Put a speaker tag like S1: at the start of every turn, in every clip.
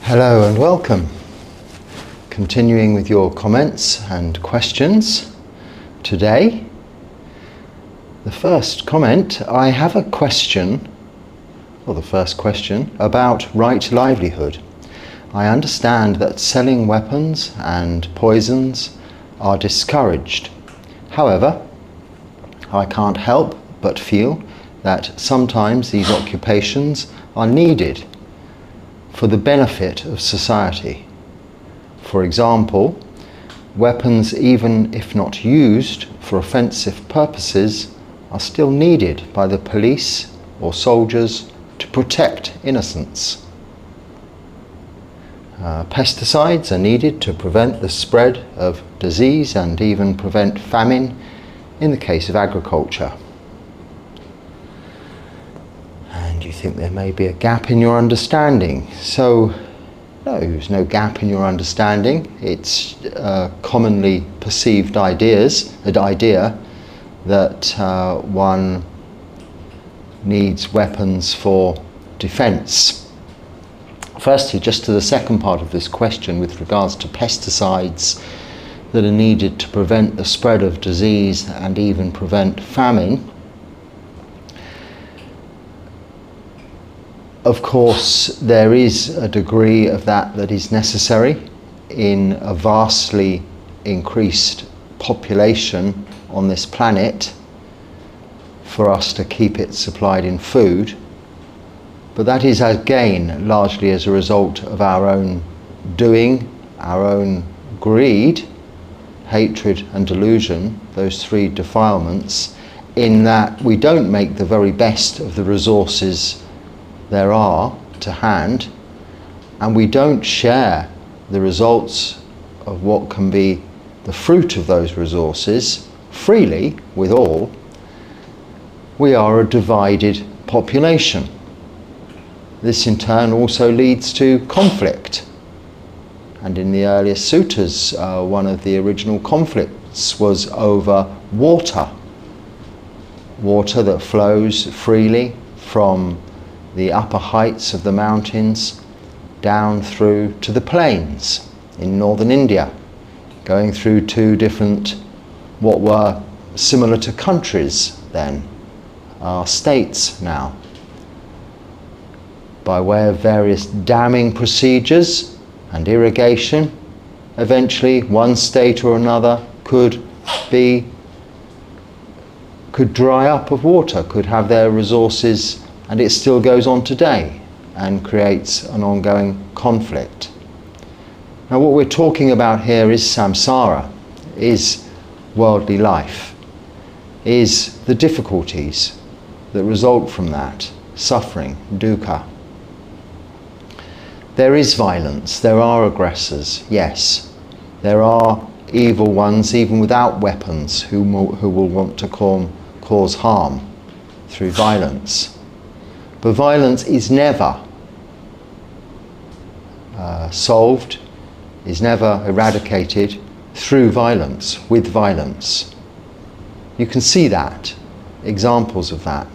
S1: Hello and welcome. Continuing with your comments and questions today. The first comment, I have a question, or the first question, about right livelihood. I understand that selling weapons and poisons are discouraged. However, I can't help but feel that sometimes these occupations are needed for the benefit of society. For example, weapons, even if not used for offensive purposes, are still needed by the police or soldiers to protect innocents. Pesticides are needed to prevent the spread of disease and even prevent famine in the case of agriculture. And you think there may be a gap in your understanding. So, no, there's no gap in your understanding. It's commonly perceived idea that one needs weapons for defense. Firstly, just to the second part of this question with regards to pesticides that are needed to prevent the spread of disease and even prevent famine. Of course, there is a degree of that is necessary in a vastly increased population on this planet for us to keep it supplied in food. But that is again largely as a result of our own doing, our own greed, hatred and delusion, those three defilements, in that we don't make the very best of the resources there are to hand, and we don't share the results of what can be the fruit of those resources freely with all. We are a divided population. This in turn also leads to conflict. And in the earliest suttas, one of the original conflicts was over water. Water that flows freely from the upper heights of the mountains down through to the plains in northern India, going through two different, what were similar to countries then, are states now. By way of various damming procedures and irrigation, eventually one state or another could dry up of water, could have their resources, and it still goes on today and creates an ongoing conflict. Now what we're talking about here is samsara, is worldly life, is the difficulties that result from that, suffering, dukkha. There is violence, there are aggressors, yes. There are evil ones even without weapons who will want to cause harm through violence. But violence is never solved, is never eradicated through violence, with violence. You can see that, examples of that,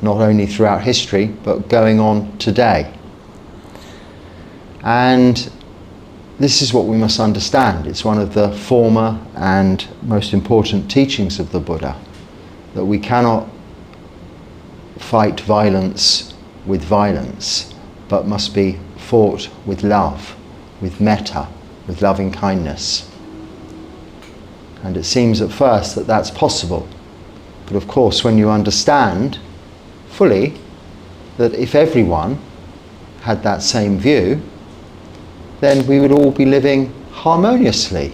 S1: not only throughout history, but going on today. And this is what we must understand. It's one of the former and most important teachings of the Buddha, that we cannot fight violence with violence, but must be fought with love, with metta, with loving kindness. And it seems at first that that's possible. But of course, when you understand fully that if everyone had that same view, then we would all be living harmoniously,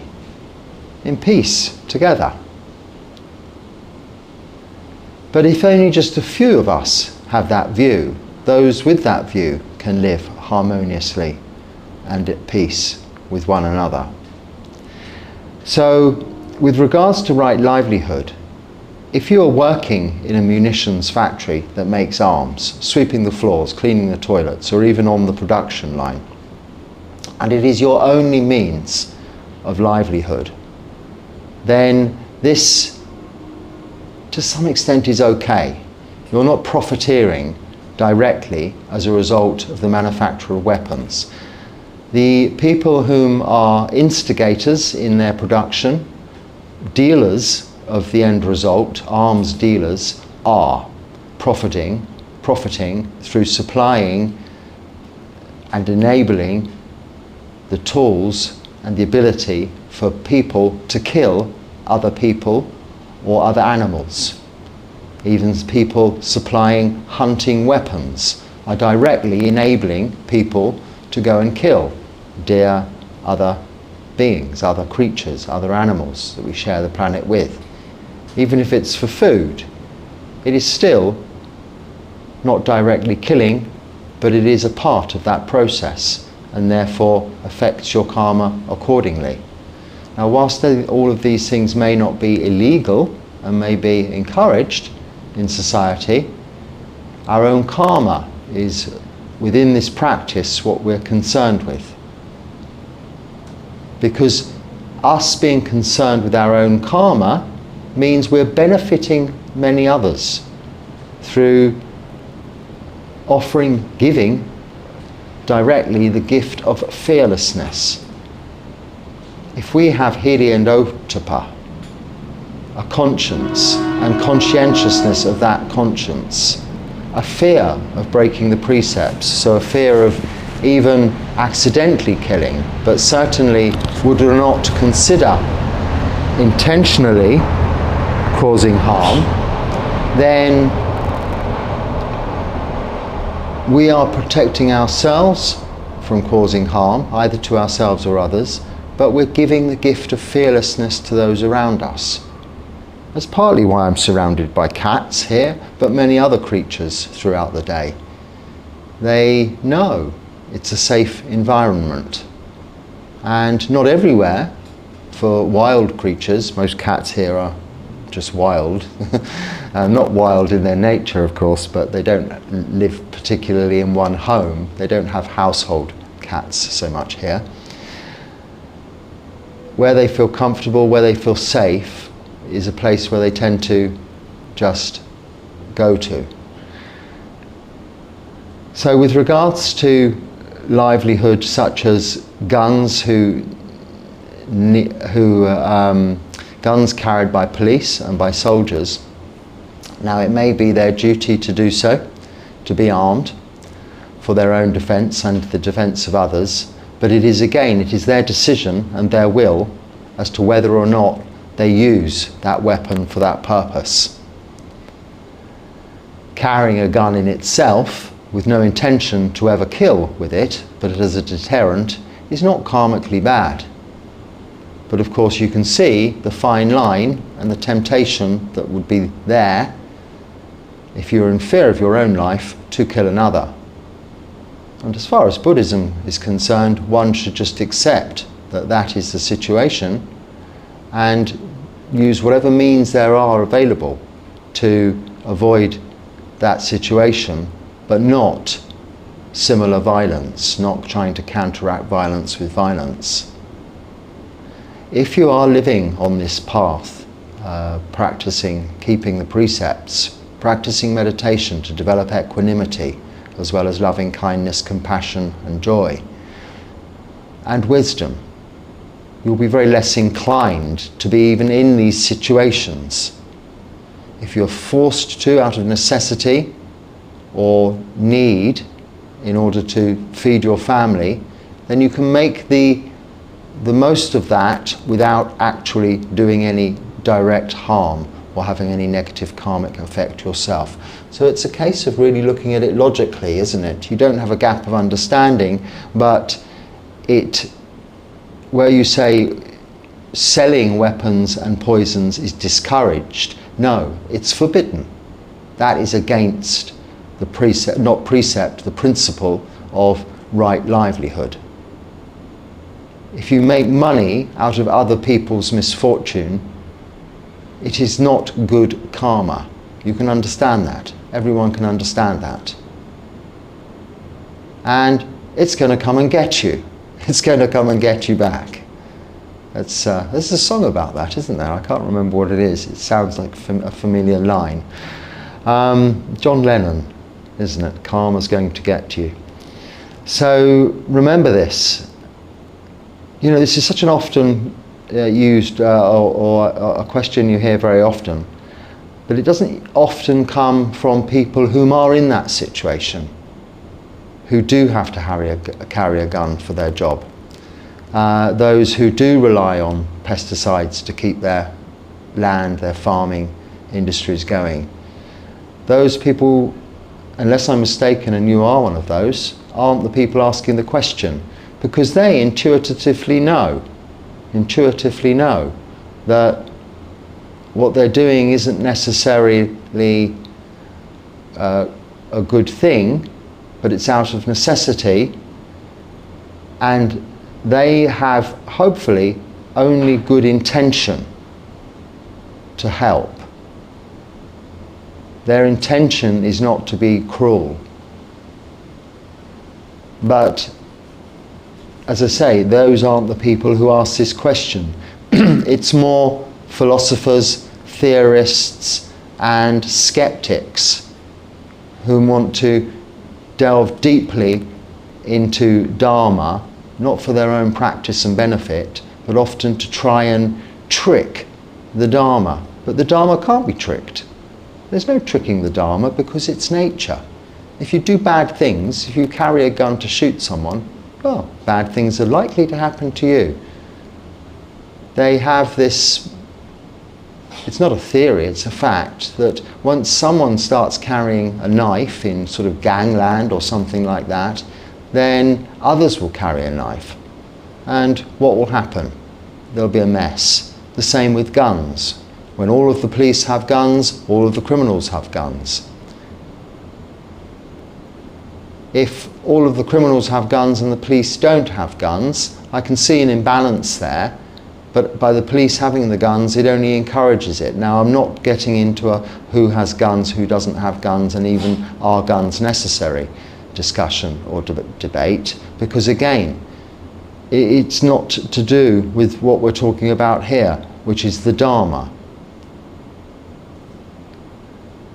S1: in peace, together. But if only just a few of us have that view, those with that view can live harmoniously and at peace with one another. So, with regards to right livelihood, if you are working in a munitions factory that makes arms, sweeping the floors, cleaning the toilets, or even on the production line, and it is your only means of livelihood, then this to some extent is okay. You're not profiteering directly as a result of the manufacture of weapons. The people whom are instigators in their production, dealers of the end result, arms dealers, are profiting through supplying and enabling the tools and the ability for people to kill other people or other animals. Even people supplying hunting weapons are directly enabling people to go and kill deer, other beings, other creatures, other animals that we share the planet with. Even if it's for food, it is still not directly killing, but it is a part of that process and therefore affects your karma accordingly. Now, whilst all of these things may not be illegal and may be encouraged in society, our own karma is within this practice what we're concerned with. Because us being concerned with our own karma means we're benefiting many others through giving directly the gift of fearlessness. If we have hiri and ottappa, a conscience and conscientiousness of that conscience, a fear of breaking the precepts, so a fear of even accidentally killing, but certainly would not consider intentionally causing harm, then we are protecting ourselves from causing harm, either to ourselves or others, but we're giving the gift of fearlessness to those around us. That's partly why I'm surrounded by cats here, but many other creatures throughout the day. They know it's a safe environment. And not everywhere, for wild creatures, most cats here are just wild. Not wild in their nature, of course, but they don't live particularly in one home. They don't have household cats so much here. Where they feel comfortable, where they feel safe, is a place where they tend to just go to. So with regards to livelihood such as guns guns carried by police and by soldiers, now it may be their duty to do so, to be armed for their own defence and the defence of others, but it is their decision and their will as to whether or not they use that weapon for that purpose. Carrying a gun in itself, with no intention to ever kill with it, but as a deterrent, is not karmically bad. But of course you can see the fine line and the temptation that would be there if you're in fear of your own life to kill another. And as far as Buddhism is concerned, one should just accept that that is the situation and use whatever means there are available to avoid that situation, but not similar violence, not trying to counteract violence with violence. If you are living on this path, practicing, keeping the precepts, practicing meditation to develop equanimity, as well as loving kindness, compassion and joy, and wisdom, you'll be very less inclined to be even in these situations. If you're forced to out of necessity or need in order to feed your family, then you can make the most of that without actually doing any direct harm or having any negative karmic effect yourself. So it's a case of really looking at it logically, isn't it? You don't have a gap of understanding, but where you say selling weapons and poisons is discouraged, no, it's forbidden. That is against the precept, the principle of right livelihood. If you make money out of other people's misfortune, it is not good karma. You can understand that. Everyone can understand that. And it's going to come and get you. It's going to come and get you back. There's a song about that, isn't there? I can't remember what it is. It sounds like a familiar line. John Lennon, isn't it? Karma's going to get you. So remember this. You know, this is such an often used or a question you hear very often, but it doesn't often come from people whom are in that situation, who do have to carry a gun for their job. Those who do rely on pesticides to keep their land, their farming industries going. Those people, unless I'm mistaken and you are one of those, aren't the people asking the question, because they intuitively know that what they're doing isn't necessarily a good thing, but it's out of necessity, and they have hopefully only good intention to help. Their intention is not to be cruel. But as I say, those aren't the people who ask this question. It's more philosophers, theorists, and skeptics who want to delve deeply into Dharma, not for their own practice and benefit, but often to try and trick the Dharma. But the Dharma can't be tricked. There's no tricking the Dharma because it's nature. If you do bad things, if you carry a gun to shoot someone, well, bad things are likely to happen to you. They have this, it's not a theory, it's a fact, that once someone starts carrying a knife in sort of gangland or something like that, then others will carry a knife. And what will happen? There'll be a mess. The same with guns. When all of the police have guns, all of the criminals have guns. If all of the criminals have guns and the police don't have guns, I can see an imbalance there, but by the police having the guns, it only encourages it. Now, I'm not getting into a who has guns, who doesn't have guns, and even are guns necessary discussion or debate, because again, it's not to do with what we're talking about here, which is the Dharma.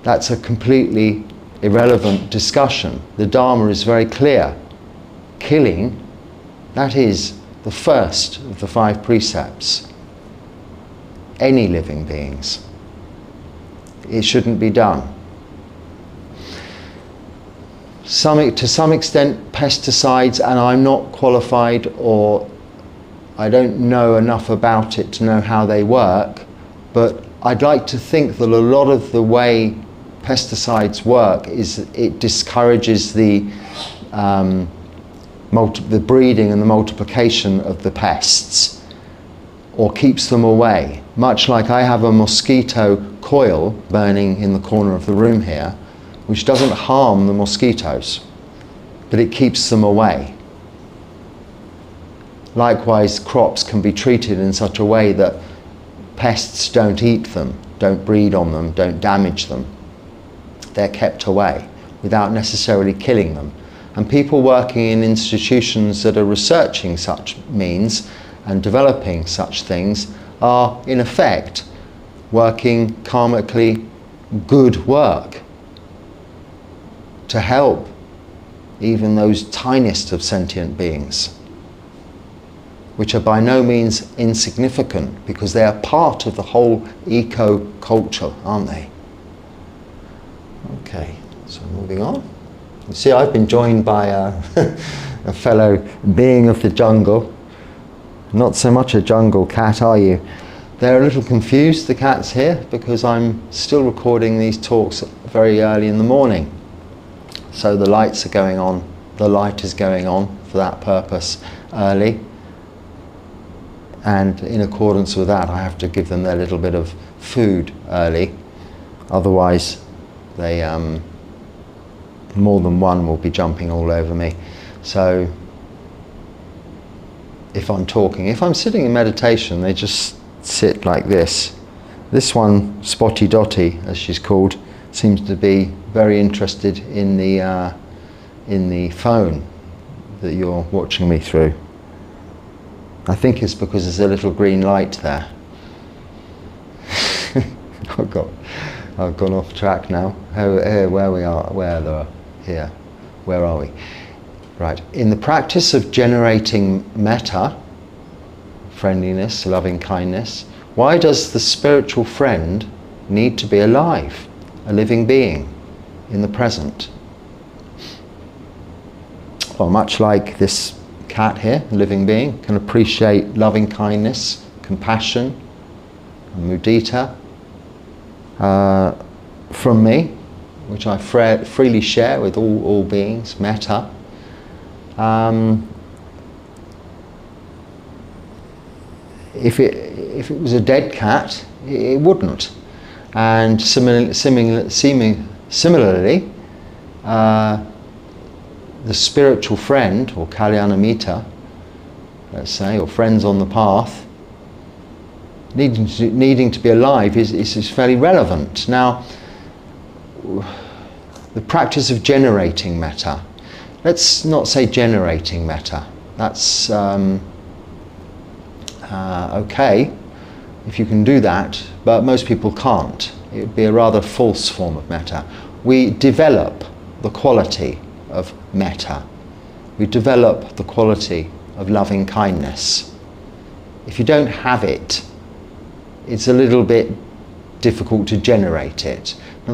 S1: That's a completely irrelevant discussion. The Dharma is very clear. Killing, that is the first of the 5 precepts. Any living beings. It shouldn't be done. To some extent, pesticides, and I'm not qualified or I don't know enough about it to know how they work, but I'd like to think that a lot of the way pesticides work is it discourages the breeding and the multiplication of the pests, or keeps them away. Much like I have a mosquito coil burning in the corner of the room here, which doesn't harm the mosquitoes, but it keeps them away. Likewise, crops can be treated in such a way that pests don't eat them, don't breed on them, don't damage them. They're kept away without necessarily killing them. And people working in institutions that are researching such means and developing such things are, in effect, working karmically good work to help even those tiniest of sentient beings, which are by no means insignificant because they are part of the whole eco-culture, aren't they? Okay, so moving on. You see, I've been joined by a fellow being of the jungle. Not so much a jungle cat, are you? They're a little confused, the cats here, because I'm still recording these talks very early in the morning. So the lights are going on, the light is going on for that purpose early. And in accordance with that, I have to give them their little bit of food early. Otherwise, they more than one will be jumping all over me. So if I'm talking, if I'm sitting in meditation, they just sit like this. This one, Spotty Dotty, as she's called, seems to be very interested in the phone that you're watching me through. I think it's because there's a little green light there. I've gone off track now. Here, where are we? Right. In the practice of generating metta, friendliness, loving kindness, why does the spiritual friend need to be alive, a living being in the present? Well, much like this cat here, a living being, can appreciate loving kindness, compassion, and mudita from me, which I freely share with all beings, metta. If it was a dead cat, it wouldn't. And similarly, the spiritual friend, or kalyanamitta, let's say, or friends on the path, needing to be alive is fairly relevant. Now, the practice of generating metta. Let's not say generating metta. That's okay if you can do that, but most people can't. It would be a rather false form of metta. We develop the quality of metta. We develop the quality of loving kindness. If you don't have it, it's a little bit difficult to generate it. Now,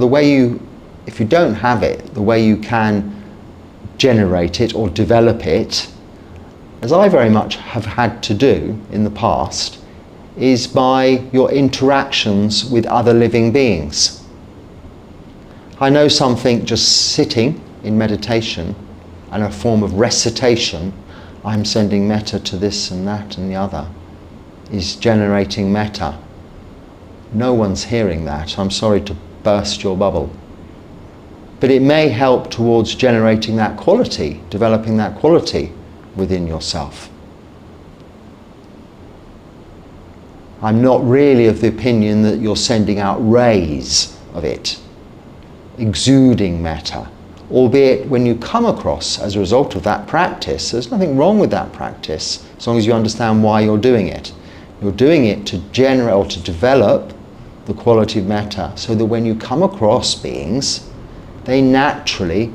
S1: if you don't have it, the way you can generate it or develop it, as I very much have had to do in the past, is by your interactions with other living beings. I know some think just sitting in meditation and a form of recitation, I'm sending metta to this and that and the other, is generating metta. No one's hearing that. I'm sorry to burst your bubble. But it may help towards generating that quality, developing that quality within yourself. I'm not really of the opinion that you're sending out rays of it, exuding metta, albeit when you come across as a result of that practice, there's nothing wrong with that practice as long as you understand why you're doing it. You're doing it to generate or to develop the quality of metta so that when you come across beings, they naturally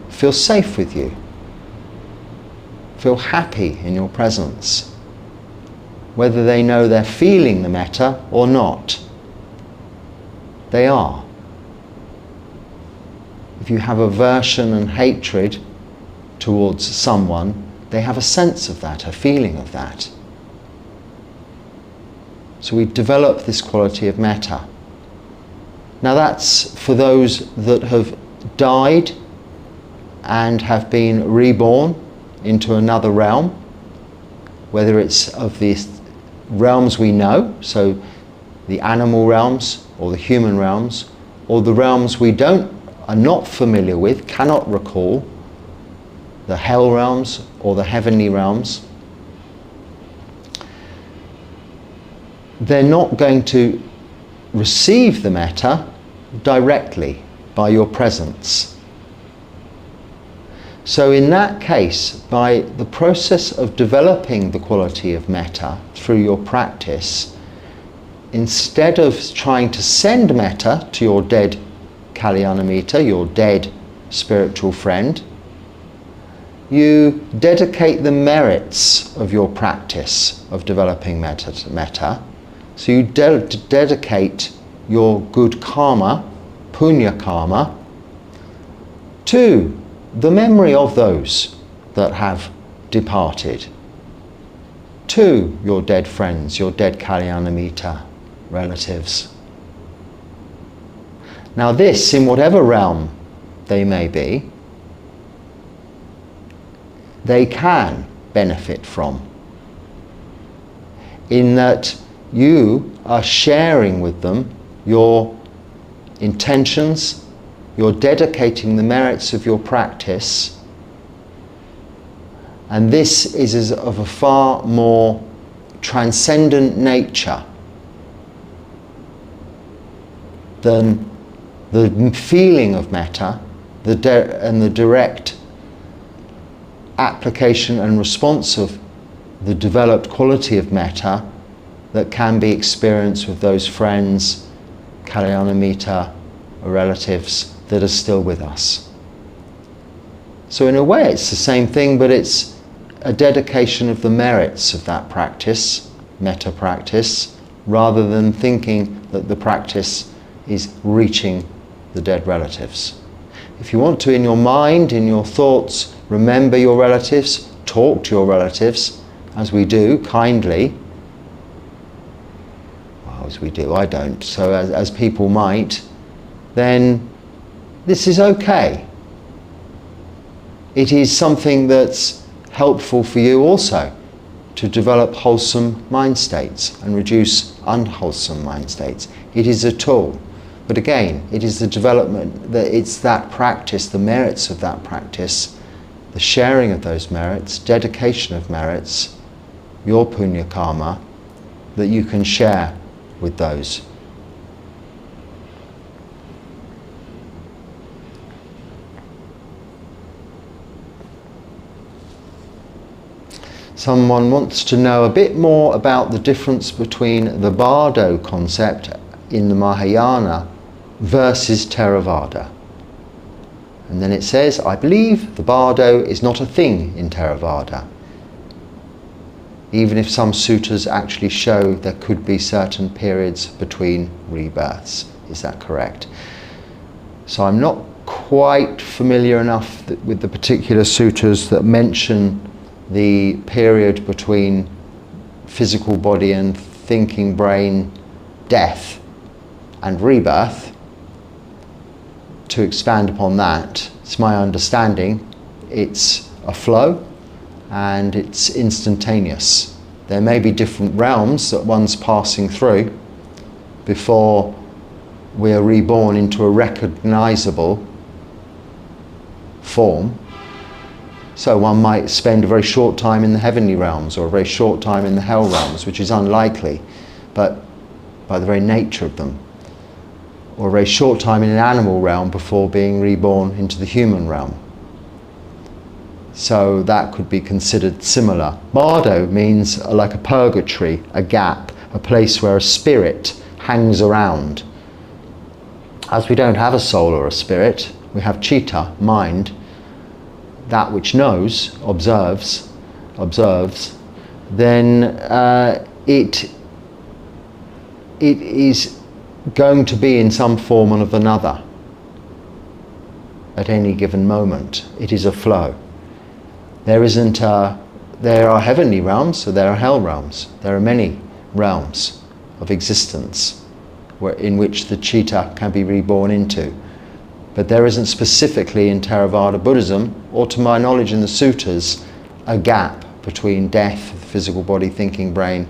S1: feel safe with you, feel happy in your presence, whether they know they're feeling the metta or not. They are. If you have aversion and hatred towards someone, they have a sense of that, a feeling of that. So we develop this quality of metta. Now that's for those that have died and have been reborn into another realm, whether it's of the realms we know, so the animal realms or the human realms, or the realms we are not familiar with, cannot recall, the hell realms or the heavenly realms. They're not going to receive the metta directly by your presence. So in that case, by the process of developing the quality of metta through your practice, instead of trying to send metta to your dead kalyanamitta, your dead spiritual friend, you dedicate the merits of your practice of developing metta. So you dedicate your good karma, punya karma, to the memory of those that have departed, to your dead friends, your dead kalyanamitta relatives. Now this, in whatever realm they may be, they can benefit from, in that you are sharing with them your intentions, you're dedicating the merits of your practice, and this is of a far more transcendent nature than the feeling of metta and the direct application and response of the developed quality of metta that can be experienced with those friends, kalyanamitta, or relatives that are still with us. So in a way it's the same thing, but it's a dedication of the merits of that practice, metta practice, rather than thinking that the practice is reaching the dead relatives. If you want to, in your mind, in your thoughts, remember your relatives, talk to your relatives, as we do, kindly. Well, as we do, I don't. So as people might, then this is okay. It is something that's helpful for you also to develop wholesome mind states and reduce unwholesome mind states. It is a tool. But again, it is the development, it's that practice, the merits of that practice, the sharing of those merits, dedication of merits, your punya karma, that you can share with those. Someone wants to know a bit more about the difference between the bardo concept in the Mahayana versus Theravada. And then it says, I believe the bardo is not a thing in Theravada, even if some suttas actually show there could be certain periods between rebirths. Is that correct? So I'm not quite familiar enough with the particular suttas that mention the period between physical body and thinking brain death and rebirth. To expand upon that, it's my understanding it's a flow and it's instantaneous. There may be different realms that one's passing through before we are reborn into a recognizable form. So one might spend a very short time in the heavenly realms or a very short time in the hell realms, which is unlikely, but by the very nature of them. Or a very short time in an animal realm before being reborn into the human realm. So that could be considered similar. Bardo means like a purgatory, a gap, a place where a spirit hangs around. As we don't have a soul or a spirit, we have chitta, mind, that which knows, observes, then it is going to be in some form or another at any given moment. It is a flow. There are heavenly realms, so there are hell realms. There are many realms of existence in which the chitta can be reborn into. But there isn't specifically in Theravada Buddhism, or to my knowledge in the suttas, a gap between death of the physical body, thinking brain,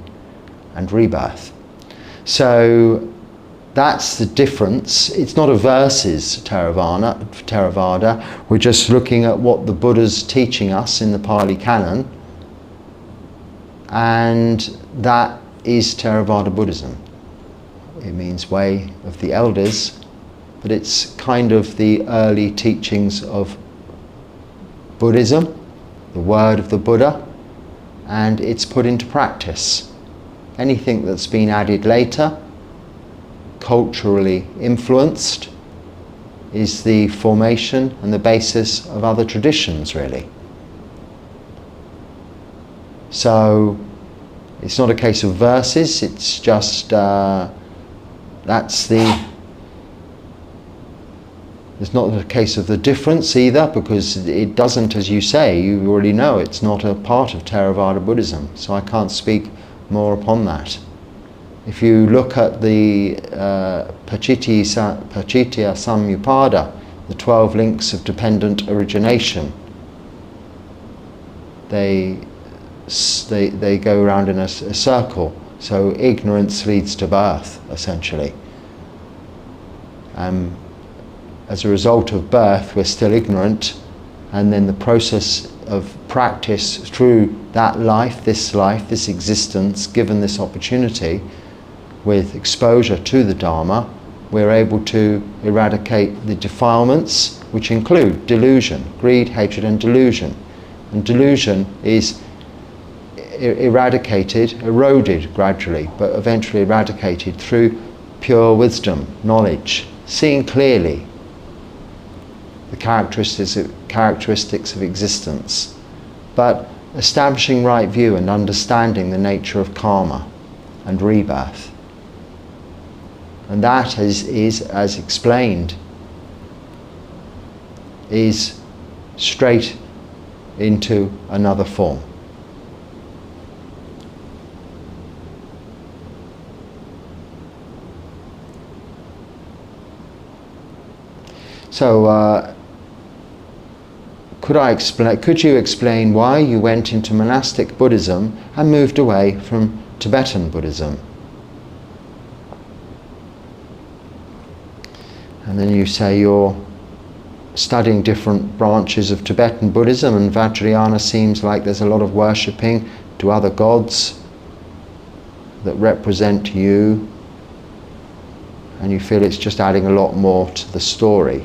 S1: and rebirth. So that's the difference. It's not a versus Theravada. We're just looking at what the Buddha's teaching us in the Pali Canon, and that is Theravada Buddhism. It means way of the elders, but it's kind of the early teachings of Buddhism, the word of the Buddha, and it's put into practice. Anything that's been added later, culturally influenced, is the formation and the basis of other traditions, really. So it's not a case of verses, it's just it's not a case of the difference either, because it doesn't, as you say, you already know it's not a part of Theravada Buddhism, so I can't speak more upon that. If you look at the Pacittiya Samuppada, the 12 links of dependent origination, they go around in a circle. So ignorance leads to birth, essentially. As a result of birth, we're still ignorant, and then the process of practice through that life, this existence, given this opportunity, with exposure to the Dharma, we're able to eradicate the defilements, which include delusion, greed, hatred, and delusion. And delusion is eroded gradually, but eventually eradicated through pure wisdom, knowledge, seeing clearly the characteristics of existence. But establishing right view and understanding the nature of karma and rebirth. And that is as explained, is straight into another form. So, could you explain why you went into monastic Buddhism and moved away from Tibetan Buddhism? And then you say you're studying different branches of Tibetan Buddhism, and Vajrayana seems like there's a lot of worshipping to other gods that represent you, and you feel it's just adding a lot more to the story.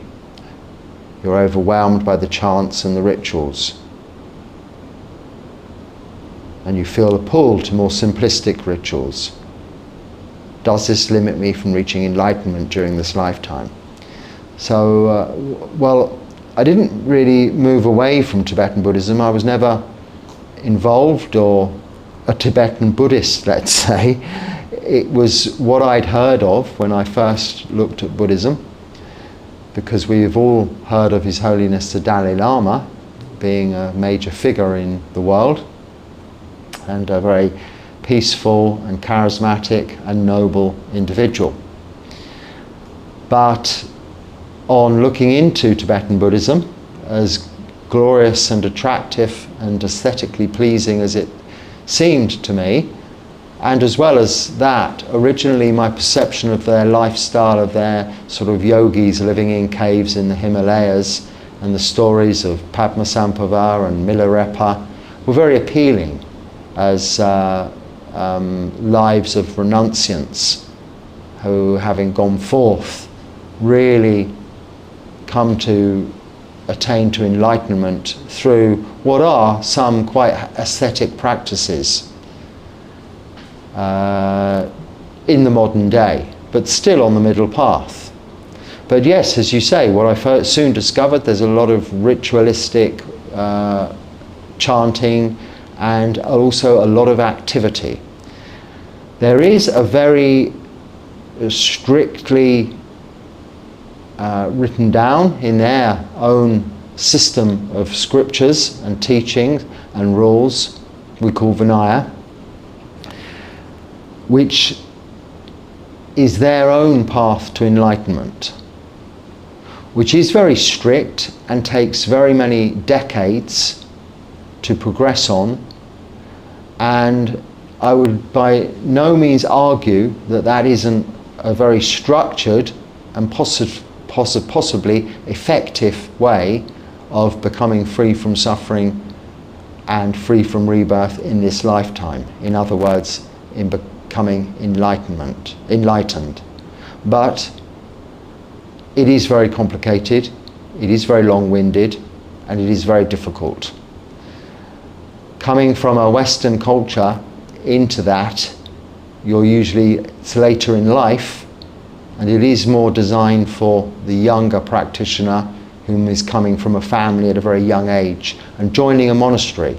S1: You're overwhelmed by the chants and the rituals, and you feel a pull to more simplistic rituals. Does this limit me from reaching enlightenment during this lifetime? So, well, I didn't really move away from Tibetan Buddhism. I was never involved or a Tibetan Buddhist, let's say. It was what I'd heard of when I first looked at Buddhism, because we've all heard of His Holiness the Dalai Lama being a major figure in the world, and a very peaceful and charismatic and noble individual. But on looking into Tibetan Buddhism, as glorious and attractive and aesthetically pleasing as it seemed to me, and as well as that, originally my perception of their lifestyle, of their sort of yogis living in caves in the Himalayas, and the stories of Padmasambhava and Milarepa were very appealing as lives of renunciants who, having gone forth, really come to attain to enlightenment through what are some quite ascetic practices in the modern day, but still on the middle path. But yes, as you say, what I soon discovered, there's a lot of ritualistic chanting and also a lot of activity. There is a very strictly written down in their own system of scriptures and teachings and rules, we call Vinaya, which is their own path to enlightenment, which is very strict and takes very many decades to progress on. And I would by no means argue that that isn't a very structured and possibly effective way of becoming free from suffering and free from rebirth in this lifetime. In other words, in becoming enlightened. But it is very complicated, it is very long-winded, and it is very difficult. Coming from a Western culture into that, it's later in life, and it is more designed for the younger practitioner whom is coming from a family at a very young age and joining a monastery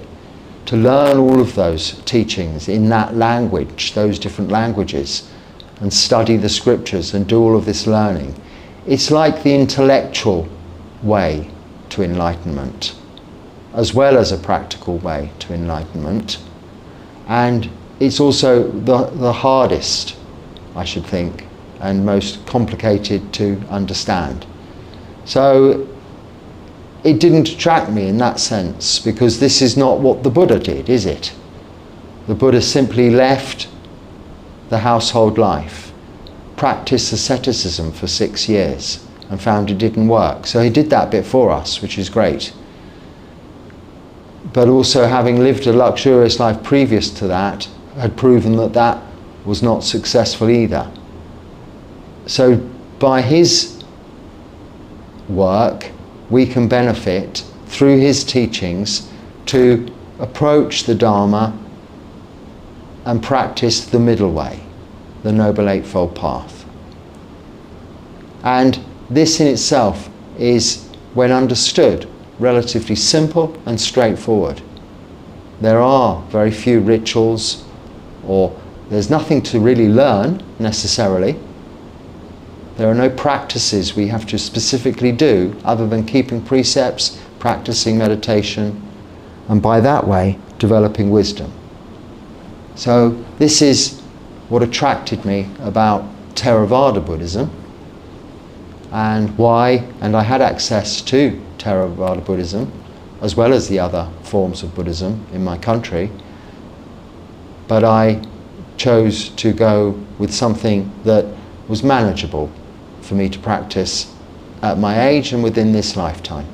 S1: to learn all of those teachings in that language, those different languages, and study the scriptures and do all of this learning. It's like the intellectual way to enlightenment, as well as a practical way to enlightenment. And it's also the hardest, I should think, and most complicated to understand. So it didn't attract me in that sense, because this is not what the Buddha did, is it? The Buddha simply left the household life, practiced asceticism for 6 years, and found it didn't work. So he did that bit for us, which is great. But also, having lived a luxurious life previous to that, had proven that that was not successful either. So by his work, we can benefit through his teachings to approach the Dharma and practice the middle way, the Noble Eightfold Path. And this in itself is, when understood, relatively simple and straightforward. there are very few rituals, or there's nothing to really learn necessarily. There are no practices we have to specifically do other than keeping precepts, practicing meditation, and by that way developing wisdom. So this is what attracted me about Theravada Buddhism, and why, and I had access to Theravada Buddhism as well as the other forms of Buddhism in my country, but I chose to go with something that was manageable for me to practice at my age and within this lifetime.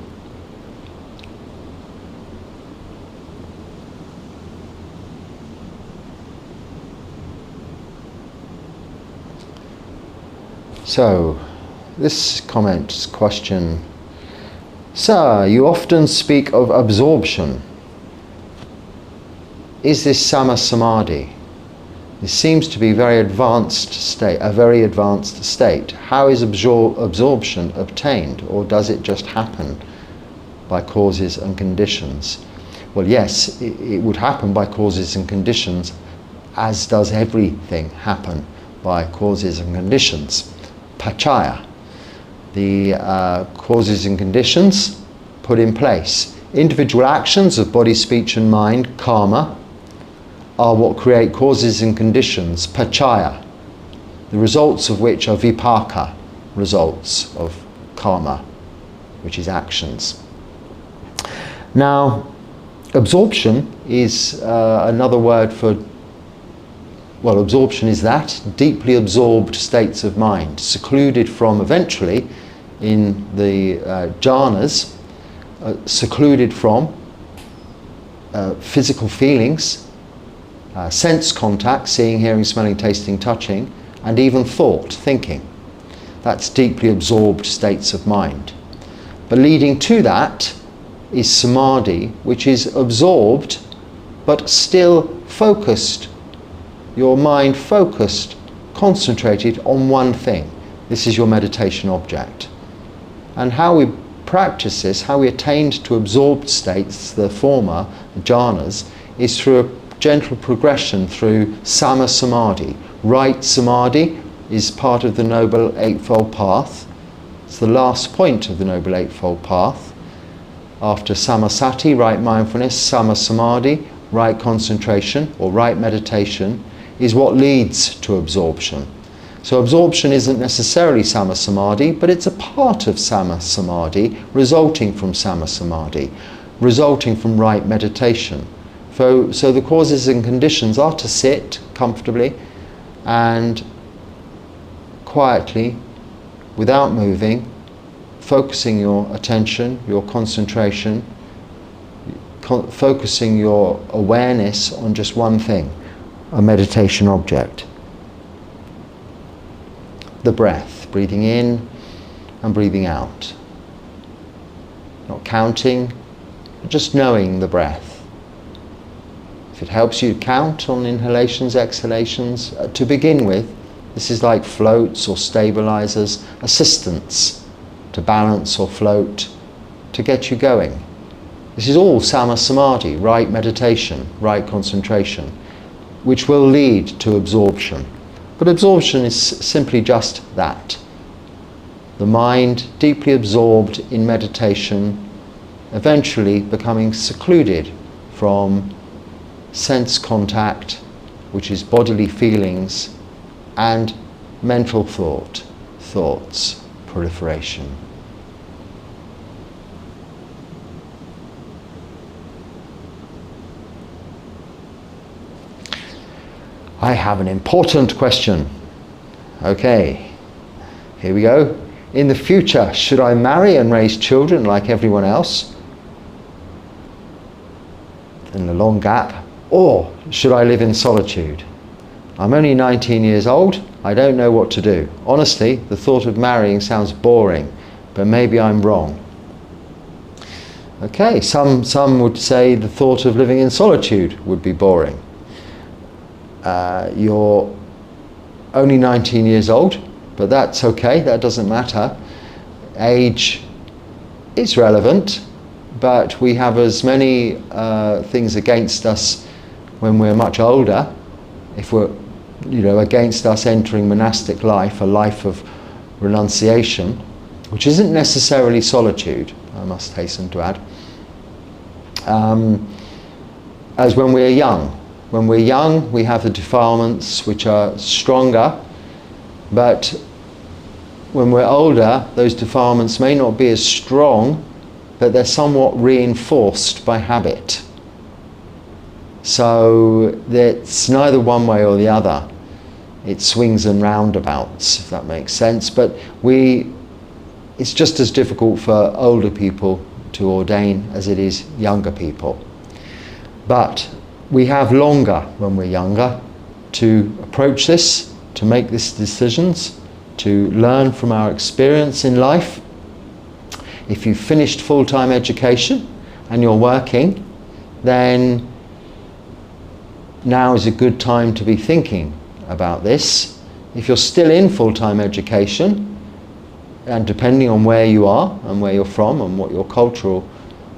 S1: So, this question. Sir, you often speak of absorption. Is this sama samadhi? This seems to be a very advanced state. How is absorption obtained, or does it just happen by causes and conditions? Well, yes, it would happen by causes and conditions, as does everything happen by causes and conditions. Pachaya, the causes and conditions put in place. Individual actions of body, speech and mind, karma, are what create causes and conditions, pachaya, the results of which are vipaka, results of karma, which is actions. Now, absorption is another word for, well, absorption is that, deeply absorbed states of mind, secluded from, eventually, in the jhanas, secluded from physical feelings, sense contact, seeing, hearing, smelling, tasting, touching, and even thought, thinking. That's deeply absorbed states of mind. But leading to that is samadhi, which is absorbed but still focused. Your mind focused, concentrated on one thing. This is your meditation object. And how we practice this, how we attain to absorbed states, the former, the jhanas, is through a gentle progression through sama samadhi. Right samadhi is part of the Noble Eightfold Path. It's the last point of the Noble Eightfold Path. After samasati, right mindfulness, sama samadhi, right concentration or right meditation, is what leads to absorption. So absorption isn't necessarily sama samadhi, but it's a part of sama samadhi, resulting from sama samadhi, resulting from right meditation. So the causes and conditions are to sit comfortably and quietly, without moving, focusing your attention, your concentration, focusing your awareness on just one thing, a meditation object. The breath, breathing in and breathing out. Not counting, just knowing the breath. If it helps you count on inhalations, exhalations, to begin with, this is like floats or stabilizers, assistance to balance or float, to get you going. This is all sama samadhi, right meditation, right concentration, which will lead to absorption. But absorption is simply just that. The mind deeply absorbed in meditation, eventually becoming secluded from sense contact, which is bodily feelings, and mental thoughts, proliferation. I have an important question. Okay, here we go. In the future, should I marry and raise children like everyone else? In the long gap. Or should I live in solitude? I'm only 19 years old. I don't know what to do. Honestly, the thought of marrying sounds boring, but maybe I'm wrong. Okay, some would say the thought of living in solitude would be boring. You're only 19 years old, but that's okay, that doesn't matter. Age is relevant, but we have as many things against us when we're much older, if we're, against us entering monastic life, a life of renunciation, which isn't necessarily solitude, I must hasten to add, as when we're young. When we're young, we have the defilements which are stronger, but when we're older, those defilements may not be as strong, but they're somewhat reinforced by habit. So it's neither one way or the other. It swings and roundabouts, if that makes sense. But it's just as difficult for older people to ordain as it is younger people. But we have longer when we're younger to approach this, to make these decisions, to learn from our experience in life. If you've finished full-time education and you're working, then now is a good time to be thinking about this. If you're still in full-time education, and depending on where you are and where you're from and what your cultural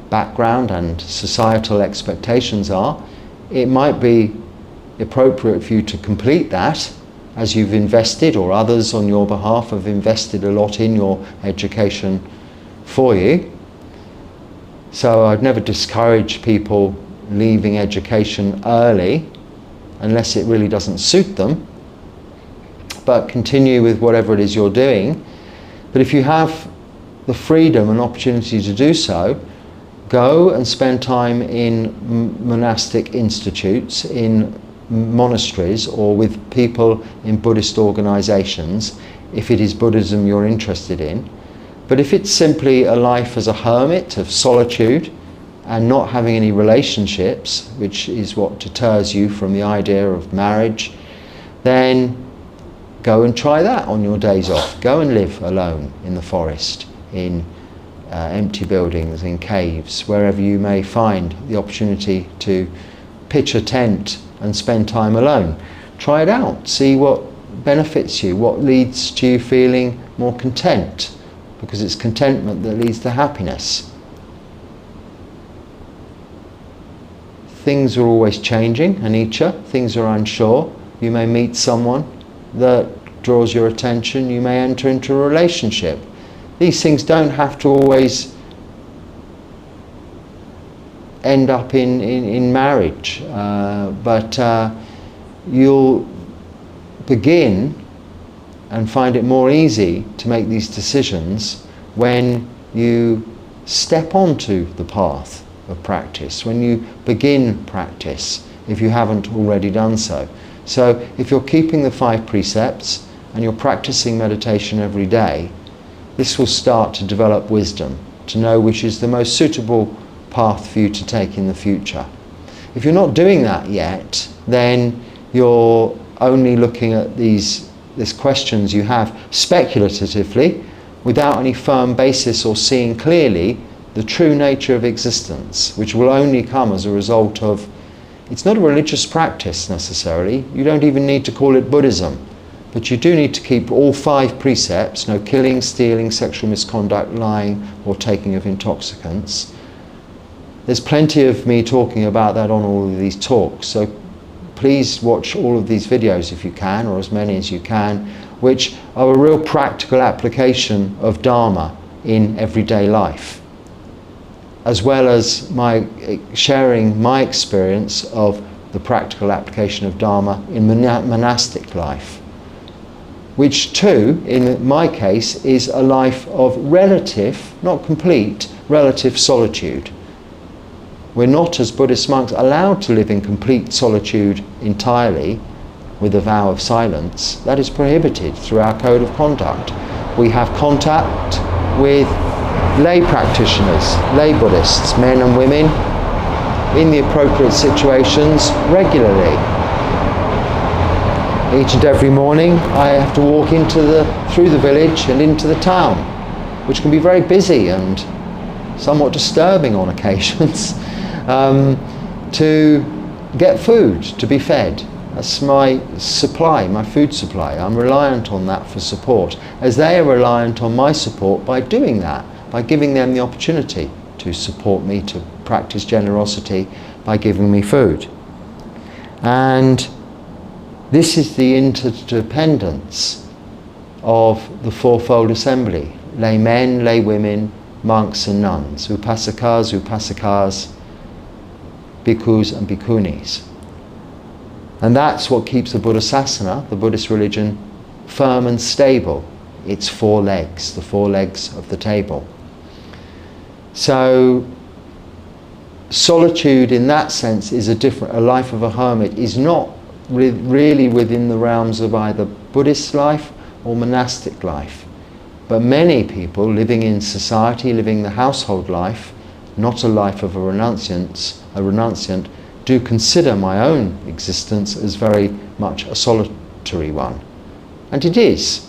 S1: background and societal expectations are, it might be appropriate for you to complete that, as you've invested, or others on your behalf have invested a lot in your education for you. So I'd never discourage people leaving education early unless it really doesn't suit them, but continue with whatever it is you're doing. But if you have the freedom and opportunity to do so, go and spend time in monastic institutes, in monasteries, or with people in Buddhist organizations, if it is Buddhism you're interested in. But if it's simply a life as a hermit of solitude and not having any relationships, which is what deters you from the idea of marriage, then go and try that on your days off. Go and live alone in the forest, in empty buildings, in caves, wherever you may find the opportunity to pitch a tent and spend time alone. Try it out, see what benefits you, what leads to you feeling more content, because it's contentment that leads to happiness. Things are always changing, anicca, things are unsure. You may meet someone that draws your attention, you may enter into a relationship. These things don't have to always end up in marriage, but you'll begin and find it more easy to make these decisions when you step onto the path of practice, when you begin practice, if you haven't already done so. So if you're keeping the 5 precepts and you're practicing meditation every day, this will start to develop wisdom, to know which is the most suitable path for you to take in the future. If you're not doing that yet, then you're only looking at these questions you have speculatively, without any firm basis or seeing clearly the true nature of existence, which will only come as a result of, it's not a religious practice necessarily, you don't even need to call it Buddhism, but you do need to keep all 5 precepts, no killing, stealing, sexual misconduct, lying, or taking of intoxicants. There's plenty of me talking about that on all of these talks, so please watch all of these videos if you can, or as many as you can, which are a real practical application of Dharma in everyday life, as well as sharing my experience of the practical application of Dharma in monastic life, which too, in my case, is a life of relative, not complete, relative solitude. We're not, as Buddhist monks, allowed to live in complete solitude entirely with a vow of silence. That is prohibited through our code of conduct. We have contact with lay practitioners, lay Buddhists, men and women, in the appropriate situations regularly. Each and every morning I have to walk through the village and into the town, which can be very busy and somewhat disturbing on occasions, to get food, to be fed. That's my supply, my food supply. I'm reliant on that for support, as they are reliant on my support by doing that, by giving them the opportunity to support me to practice generosity by giving me food. And this is the interdependence of the fourfold assembly: lay men, lay women, monks and nuns, upasakas, bhikkhus and bhikkhunis. And that's what keeps the Buddhasasana, the Buddhist religion, firm and stable. Its four legs, the four legs of the table. So solitude in that sense is a life of a hermit is not really within the realms of either Buddhist life or monastic life. But many people living in society, living the household life, not a life of a renunciant, do consider my own existence as very much a solitary one. And it is.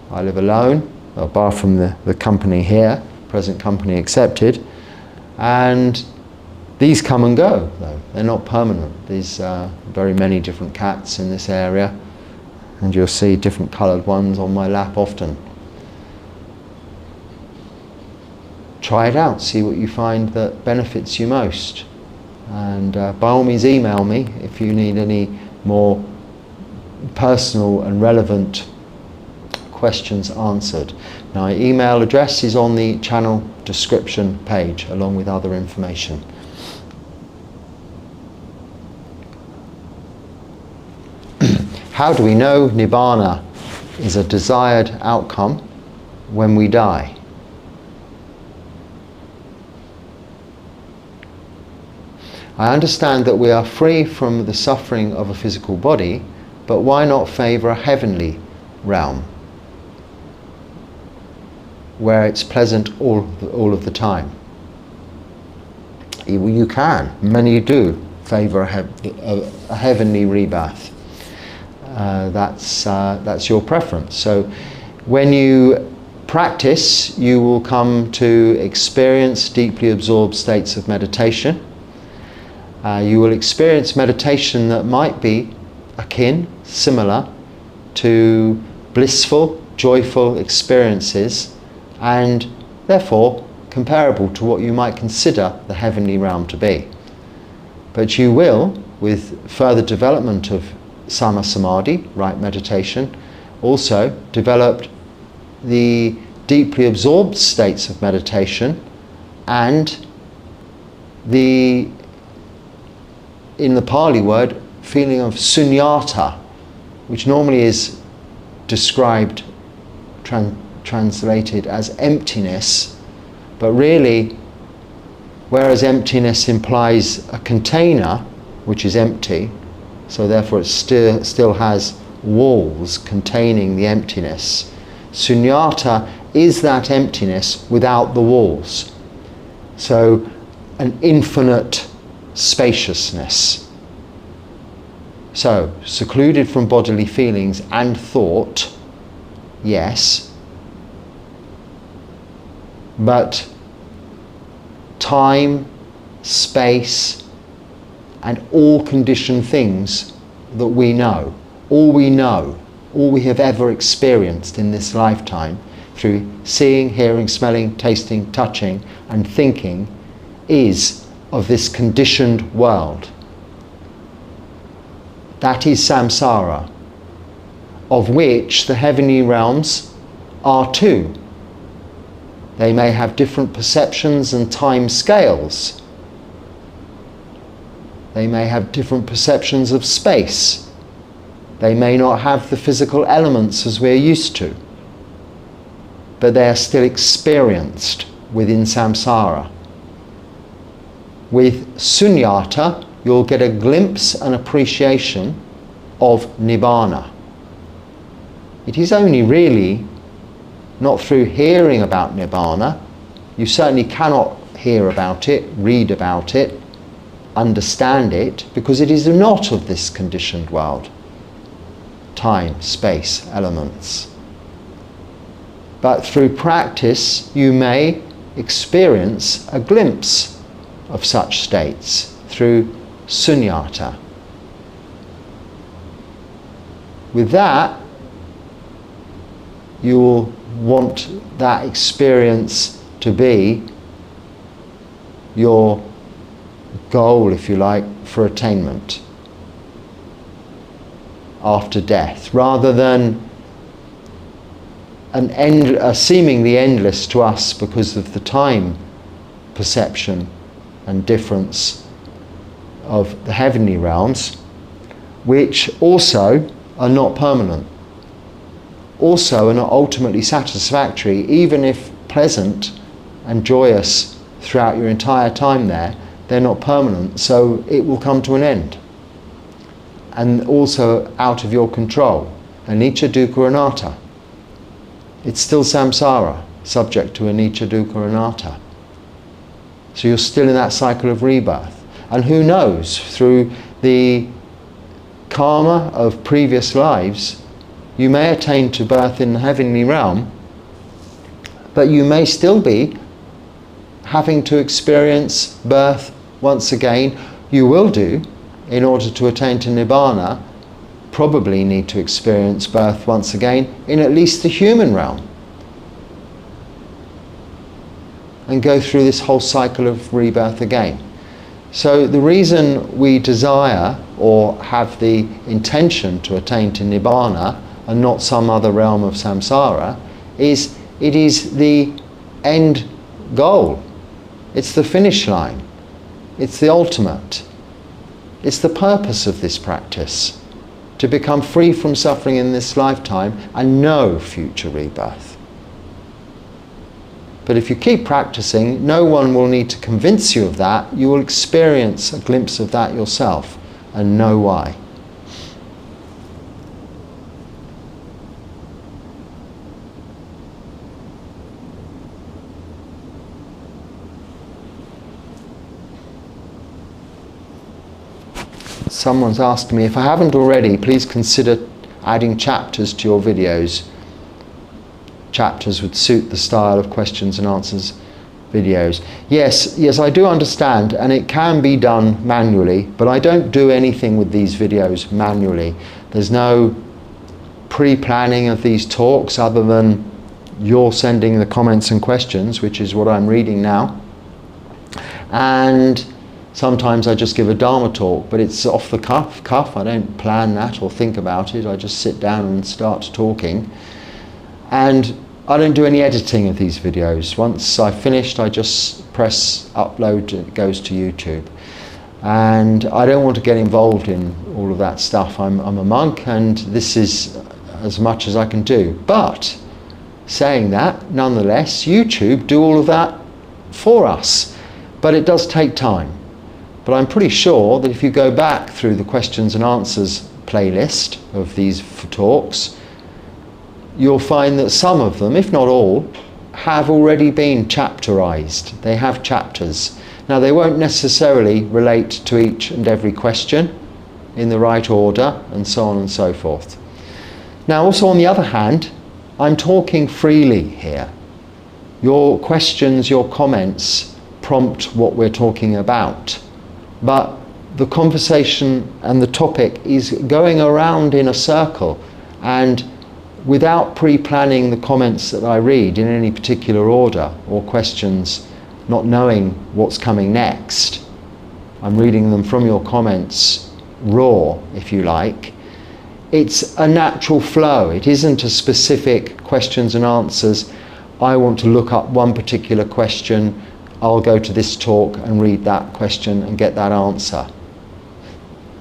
S1: I live alone, apart from the company here, present company accepted, and these come and go, though. They're not permanent. There's very many different cats in this area, and you'll see different coloured ones on my lap often. Try it out, see what you find that benefits you most. And by all means email me if you need any more personal and relevant questions answered. My email address is on the channel description page along with other information. How do we know nibbana is a desired outcome when we die? I understand that we are free from the suffering of a physical body, but why not favour a heavenly realm where it's pleasant all of the time? You can, many do favour a heavenly rebirth. That's your preference. So when you practice, you will come to experience deeply absorbed states of meditation. You will experience meditation that might be akin, similar to blissful, joyful experiences, and therefore comparable to what you might consider the heavenly realm to be. But you will, with further development of Sama Samadhi, right meditation, also develop the deeply absorbed states of meditation and in the Pali word, feeling of sunyata, which normally is described, translated as emptiness, but really, whereas emptiness implies a container, which is empty, so therefore it still has walls containing the emptiness. Sunyata is that emptiness without the walls. So an infinite spaciousness. So, secluded from bodily feelings and thought, yes, but time, space, and all conditioned things that we know, all we have ever experienced in this lifetime through seeing, hearing, smelling, tasting, touching, and thinking is of this conditioned world. That is samsara, of which the heavenly realms are too. They may have different perceptions and time scales. They may have different perceptions of space. They may not have the physical elements as we're used to, but they are still experienced within samsara. With sunyata, you'll get a glimpse and appreciation of nibbana. It is only really not through hearing about nibbana. You certainly cannot hear about it, read about it, understand it, because it is not of this conditioned world. Time, space, elements. But through practice, you may experience a glimpse of such states through sunyata. With that, you will want that experience to be your goal, if you like, for attainment after death, rather than a seemingly endless to us because of the time perception and difference of the heavenly realms, which also are not permanent, also are not ultimately satisfactory, even if pleasant and joyous throughout your entire time there. They're not permanent, so it will come to an end, and also out of your control. Anicca, dukkha, anatta. It's still samsara, subject to anicca, dukkha, anatta. So you're still in that cycle of rebirth. And who knows, through the karma of previous lives, you may attain to birth in the heavenly realm, but you may still be having to experience birth once again. You will do, in order to attain to nibbana, probably need to experience birth once again in at least the human realm, and go through this whole cycle of rebirth again. So the reason we desire or have the intention to attain to nibbana and not some other realm of samsara is it is the end goal. It's the finish line. It's the ultimate. It's the purpose of this practice, to become free from suffering in this lifetime and no future rebirth. But if you keep practicing, no one will need to convince you of that. You will experience a glimpse of that yourself and know why. Someone's asked me, if I haven't already, please consider adding chapters to your videos. Chapters would suit the style of questions and answers videos. Yes, I do understand, and it can be done manually, but I don't do anything with these videos manually. There's no pre-planning of these talks other than you're sending the comments and questions, which is what I'm reading now. And sometimes I just give a Dharma talk, but it's off the cuff. I don't plan that or think about it. I just sit down and start talking. And I don't do any editing of these videos. Once I've finished, I just press upload, it goes to YouTube. And I don't want to get involved in all of that stuff. I'm a monk, and this is as much as I can do. But saying that, nonetheless, YouTube do all of that for us. But it does take time. But I'm pretty sure that if you go back through the questions and answers playlist of these talks, you'll find that some of them, if not all, have already been chapterized. They have chapters. Now, they won't necessarily relate to each and every question in the right order, and so on and so forth. Now, also on the other hand, I'm talking freely here. Your questions, your comments prompt what we're talking about. But the conversation and the topic is going around in a circle, and without pre-planning the comments that I read in any particular order, or questions, not knowing what's coming next, I'm reading them from your comments raw, if you like. It's a natural flow. It isn't a specific questions and answers. I want to look up one particular question, I'll go to this talk and read that question and get that answer.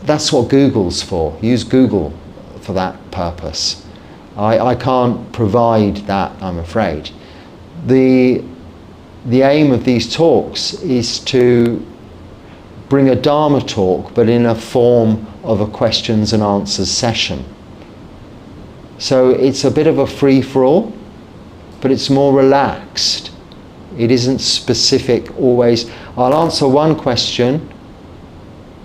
S1: That's what Google's for. Use Google for that purpose. I can't provide that, I'm afraid. The aim of these talks is to bring a Dharma talk, but in a form of a questions and answers session. So it's a bit of a free-for-all, but it's more relaxed. It isn't specific always. I'll answer one question,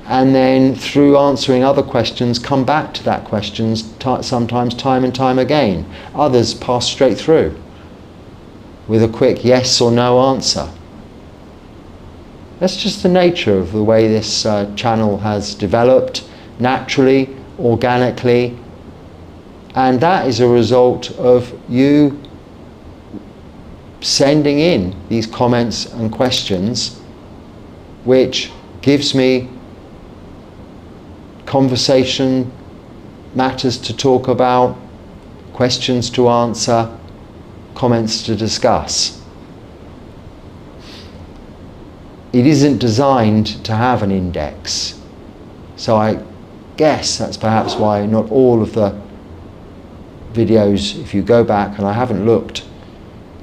S1: and then through answering other questions, come back to that question, sometimes time and time again. Others pass straight through with a quick yes or no answer. That's just the nature of the way this channel has developed, naturally, organically, and that is a result of you sending in these comments and questions which gives me conversation, matters to talk about, questions to answer, comments to discuss. It isn't designed to have an index. So I guess that's perhaps why not all of the videos, if you go back, and I haven't looked,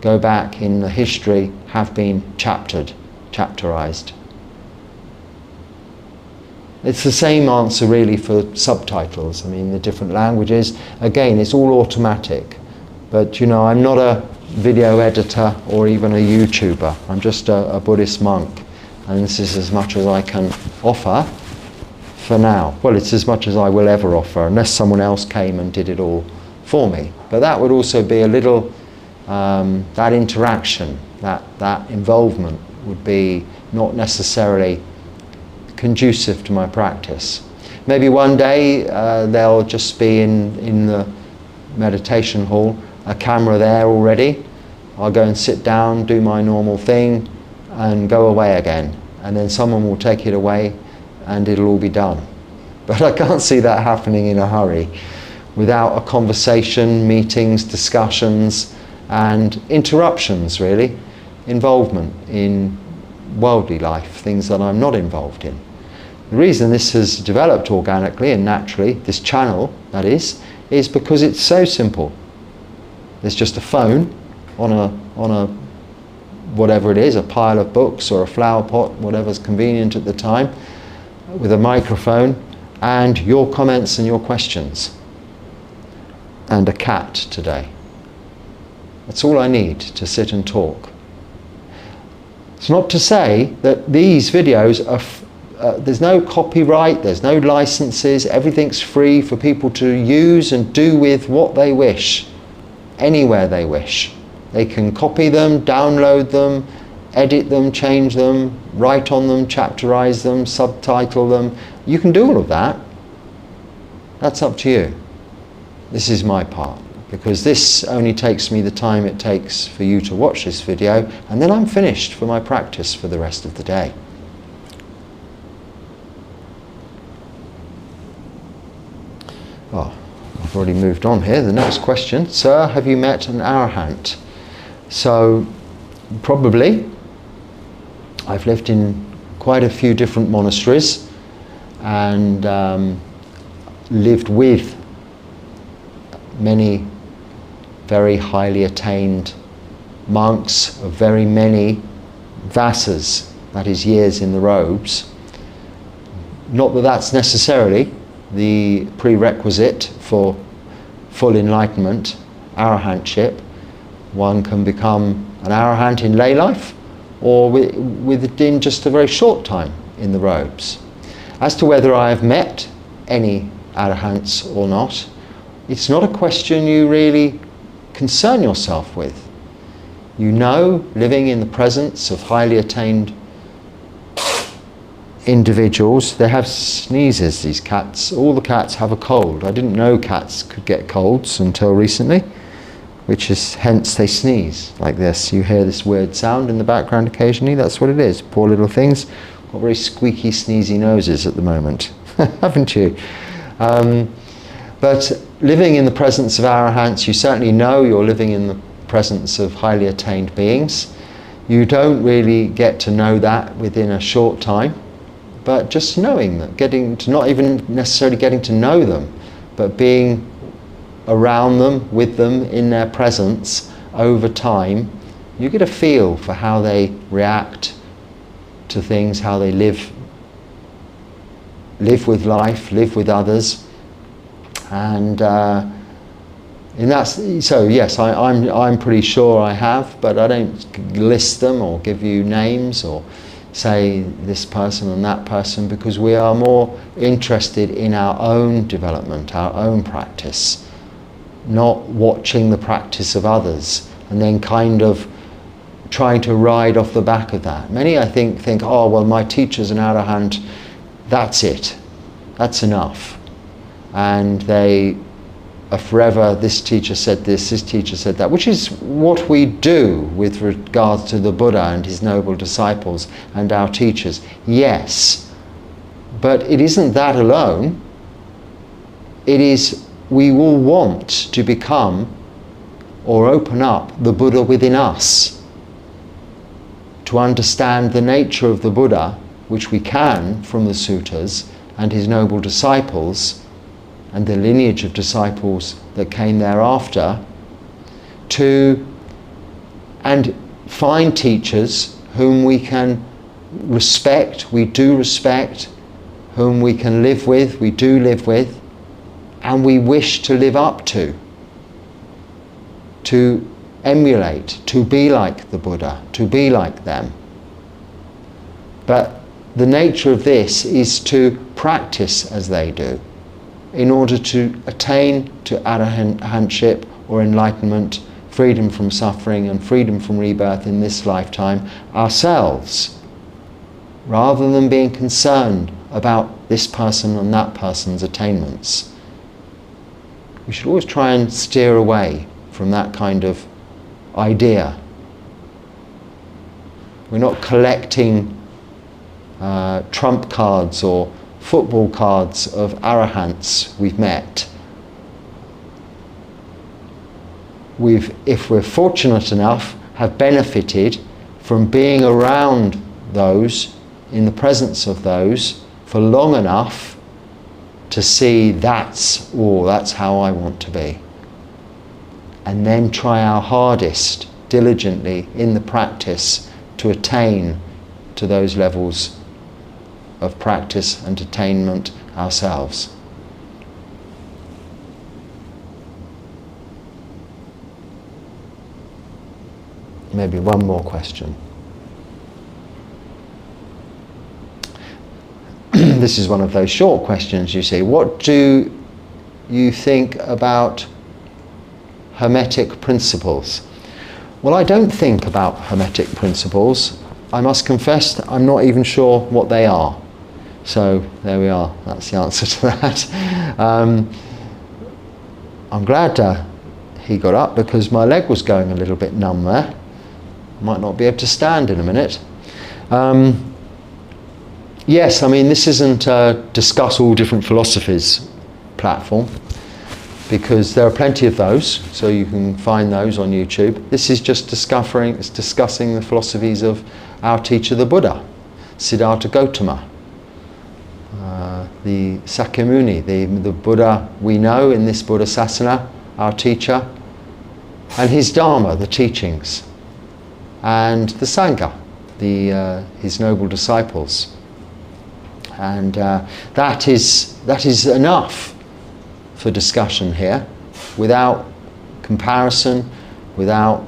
S1: go back in the history, have been chapterized. It's the same answer really for subtitles. I mean, the different languages, again, it's all automatic. But you know, I'm not a video editor or even a YouTuber. I'm just a Buddhist monk. And this is as much as I can offer for now. Well, it's as much as I will ever offer, unless someone else came and did it all for me. But that would also be a little, that interaction, that involvement would be not necessarily conducive to my practice. Maybe one day there'll just be in the meditation hall a camera there already. I'll go and sit down, do my normal thing and go away again, and then someone will take it away and it'll all be done. But I can't see that happening in a hurry without a conversation, meetings, discussions and interruptions really, involvement in worldly life, things that I'm not involved in. The reason this has developed organically and naturally, this channel that is because it's so simple. There's just a phone on a whatever it is, a pile of books or a flower pot, whatever's convenient at the time, with a microphone and your comments and your questions. And a cat today. That's all I need to sit and talk. It's not to say that these videos are there's no copyright, there's no licenses, everything's free for people to use and do with what they wish, anywhere they wish. They can copy them, download them, edit them, change them, write on them, chapterize them, subtitle them. You can do all of that. That's up to you. This is my part, because this only takes me the time it takes for you to watch this video, and then I'm finished for my practice for the rest of the day. Oh, I've already moved on here. The next question. Sir, have you met an arahant? So, probably. I've lived in quite a few different monasteries and lived with many very highly attained monks of very many vasas, that is years in the robes. Not that that's necessarily the prerequisite for full enlightenment, arahantship. One can become an arahant in lay life or within just a very short time in the robes. As to whether I have met any arahants or not, it's not a question you really concern yourself with. You know, living in the presence of highly attained individuals, they have sneezes, these cats. All the cats have a cold. I didn't know cats could get colds until recently, which is hence they sneeze like this. You hear this weird sound in the background occasionally, that's what it is. Poor little things, got very squeaky, sneezy noses at the moment, haven't you? But living in the presence of arahants, you certainly know you're living in the presence of highly attained beings. You don't really get to know that within a short time, but just knowing that, getting to, not even necessarily getting to know them, but being around them, with them, in their presence over time, you get a feel for how they react to things, how they live with life, live with others. And in that, so yes, I'm pretty sure I have, but I don't list them or give you names or say this person and that person, because we are more interested in our own development, our own practice, not watching the practice of others and then kind of trying to ride off the back of that. Many, I think, oh, well, my teacher's an arahant, that's it, that's enough. And they a forever, this teacher said this teacher said that, which is what we do with regards to the Buddha and his noble disciples and our teachers. Yes, but it isn't that alone. It is, we will want to become or open up the Buddha within us, to understand the nature of the Buddha, which we can from the suttas, and his noble disciples, and the lineage of disciples that came thereafter, and find teachers whom we can respect, we do respect, whom we can live with, we do live with, and we wish to live up to emulate, to be like the Buddha, to be like them. But the nature of this is to practice as they do, in order to attain to arahantship or enlightenment, freedom from suffering and freedom from rebirth in this lifetime ourselves, rather than being concerned about this person and that person's attainments. We should always try and steer away from that kind of idea. We're not collecting trump cards or football cards of arahants we've met. If we're fortunate enough, have benefited from being around those, in the presence of those, for long enough to see that's how I want to be. And then try our hardest, diligently, in the practice, to attain to those levels of practice and attainment ourselves. Maybe one more question. This is one of those short questions, you see. What do you think about Hermetic principles? Well, I don't think about Hermetic principles. I must confess I'm not even sure what they are. So there we are, that's the answer to that. I'm glad he got up, because my leg was going a little bit numb there. Might not be able to stand in a minute. Yes, I mean, this isn't a discuss all different philosophies platform, because there are plenty of those, so you can find those on YouTube. This is just discussing the philosophies of our teacher, the Buddha, Siddhartha Gautama, the Sakyamuni, the Buddha we know in this Buddha Sasana, our teacher, and his Dharma, the teachings, and the Sangha, his noble disciples. And that is enough for discussion here, without comparison, without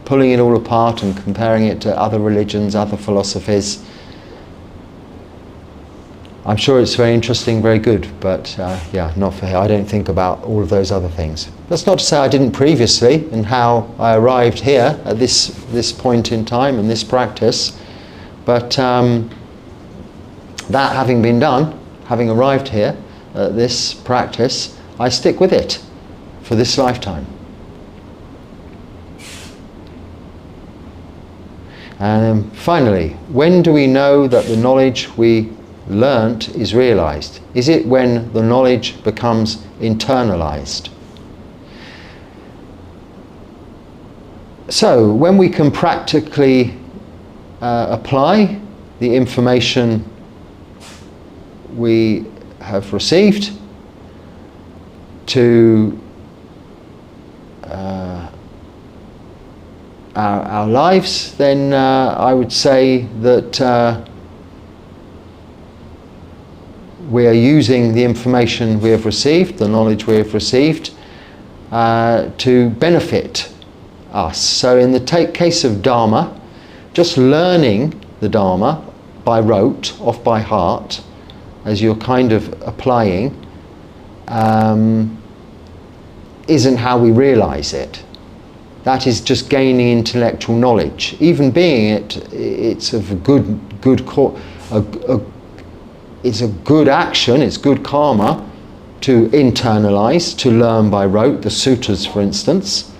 S1: pulling it all apart and comparing it to other religions, other philosophies. I'm sure it's very interesting, very good, but yeah, not for here. I don't think about all of those other things. That's not to say I didn't previously, and how I arrived here at this point in time and this practice, but that having been done, having arrived here at this practice, I stick with it for this lifetime. And finally, when do we know that the knowledge we learnt is realized? Is it when the knowledge becomes internalized? So, when we can practically apply the information we have received to our lives, then I would say that we are using the information we have received, the knowledge we have received, to benefit us. So in the case of Dharma, just learning the Dharma by rote, off by heart, as you're kind of applying, isn't how we realize it. That is just gaining intellectual knowledge. Even being it's of a it's a good action, it's good karma to internalize, to learn by rote, the sutras for instance,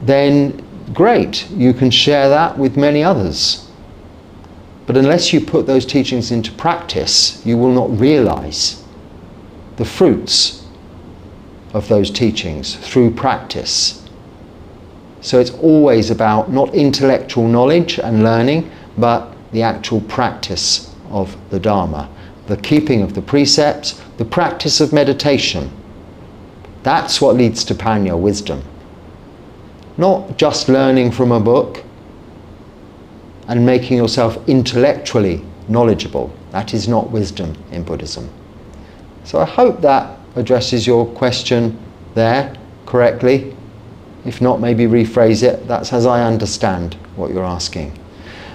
S1: then great, you can share that with many others. But unless you put those teachings into practice, you will not realize the fruits of those teachings through practice. So it's always about not intellectual knowledge and learning, but the actual practice of the Dharma, the keeping of the precepts, the practice of meditation. That's what leads to Panya, wisdom. Not just learning from a book and making yourself intellectually knowledgeable. That is not wisdom in Buddhism. So I hope that addresses your question there correctly. If not, maybe rephrase it. That's as I understand what you're asking.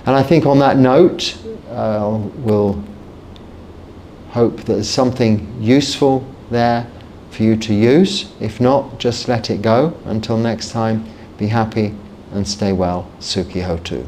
S1: And I think on that note, we'll hope that there's something useful there for you to use. If not, just let it go. Until next time, be happy and stay well. Sukhi Hotu.